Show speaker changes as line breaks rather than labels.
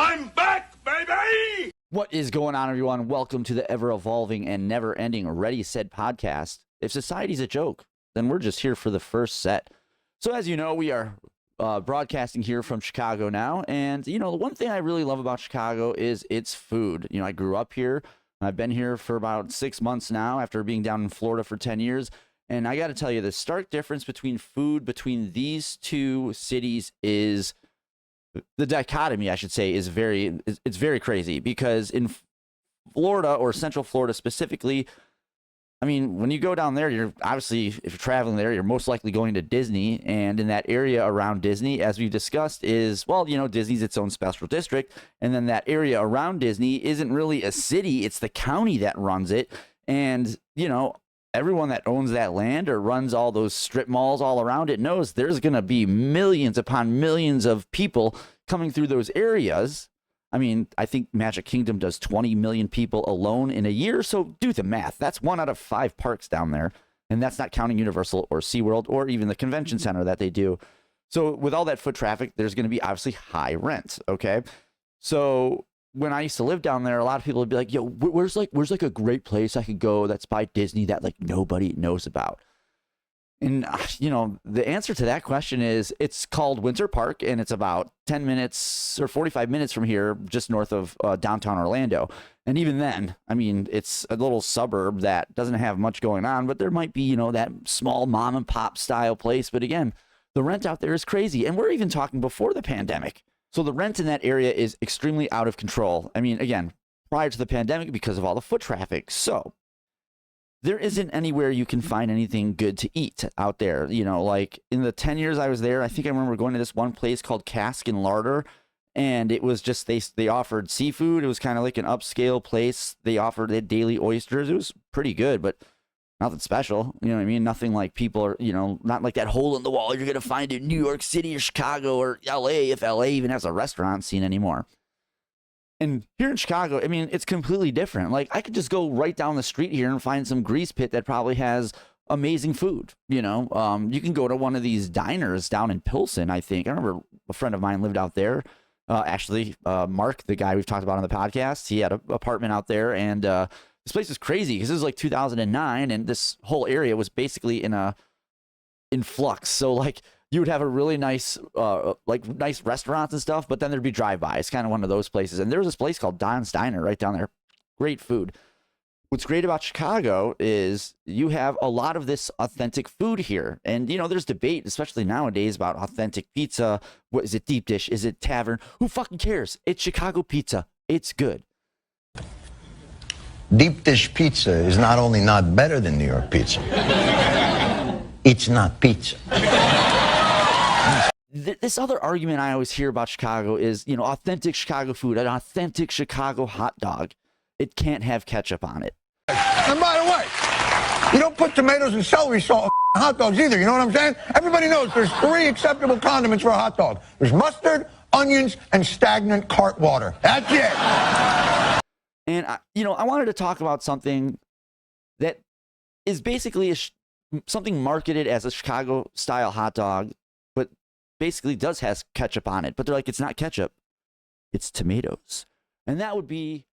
I'm back, baby!
What is going on, everyone? Welcome to the ever-evolving and never-ending Ready, Set podcast. If society's a joke, then we're just here for the first set. So as you know, we are broadcasting here from Chicago now. And, you know, the one thing I really love about Chicago is its food. You know, I grew up here. I've been here for about 6 months now after being down in Florida for 10 years. And I got to tell you, the stark difference between food between these two cities is... the dichotomy, I should say, is it's very crazy, because in Florida, or Central Florida specifically, I mean, when you go down there, you're obviously, if you're traveling there, you're most likely going to Disney. And in that area around Disney, as we've discussed, is, well, you know, Disney's its own special district. And then that area around Disney isn't really a city, it's the county that runs it. And, you know, everyone that owns that land or runs all those strip malls all around it knows there's going to be millions upon millions of people coming through those areas. I mean, I think Magic Kingdom does 20 million people alone in a year. So do the math. That's 1 out of 5 parks down there. And that's not counting Universal or SeaWorld or even the convention center that they do. So with all that foot traffic, there's going to be obviously high rent. Okay. So when I used to live down there, a lot of people would be like, yo, where's like a great place I could go that's by Disney that like nobody knows about? And, you know, the answer to that question is it's called Winter Park, and it's about 10 minutes or 45 minutes from here, just north of downtown Orlando. And even then, I mean, it's a little suburb that doesn't have much going on, but there might be, you know, that small mom and pop style place. But again, the rent out there is crazy. And we're even talking before the pandemic. So the rent in that area is extremely out of control. I mean, again, prior to the pandemic, because of all the foot traffic. So there isn't anywhere you can find anything good to eat out there. You know, like in the 10 years I was there, I think I remember going to this one place called Cask and Larder, and it was just, they offered seafood. It was kind of like an upscale place. They had daily oysters. It was pretty good, but nothing special. You know what I mean? Nothing like people are, you know, not like that hole in the wall you're going to find in New York City or Chicago or LA, if LA even has a restaurant scene anymore. And here in Chicago, I mean, it's completely different. Like, I could just go right down the street here and find some grease pit that probably has amazing food. You know, you can go to one of these diners down in Pilsen, I think. I remember a friend of mine lived out there. Actually, Mark, the guy we've talked about on the podcast, he had an apartment out there. And this place is crazy because this is like 2009. And this whole area was basically in flux. So, like, you would have a really nice, nice restaurants and stuff, but then there'd be drive-bys, kind of one of those places. And there was this place called Don's Diner right down there. Great food. What's great about Chicago is you have a lot of this authentic food here. And, you know, there's debate, especially nowadays, about authentic pizza. What is it, deep dish? Is it tavern? Who fucking cares? It's Chicago pizza. It's good.
Deep dish pizza is not only not better than New York pizza, it's not pizza.
This other argument I always hear about Chicago is, you know, authentic Chicago food, an authentic Chicago hot dog. It can't have ketchup on it.
And by the way, you don't put tomatoes and celery salt on hot dogs either. You know what I'm saying? Everybody knows there's 3 acceptable condiments for a hot dog. There's mustard, onions, and stagnant cart water. That's it.
And, you know, I wanted to talk about something that is basically something marketed as a Chicago-style hot dog, but basically does has ketchup on it. But they're like, it's not ketchup, it's tomatoes. And that would be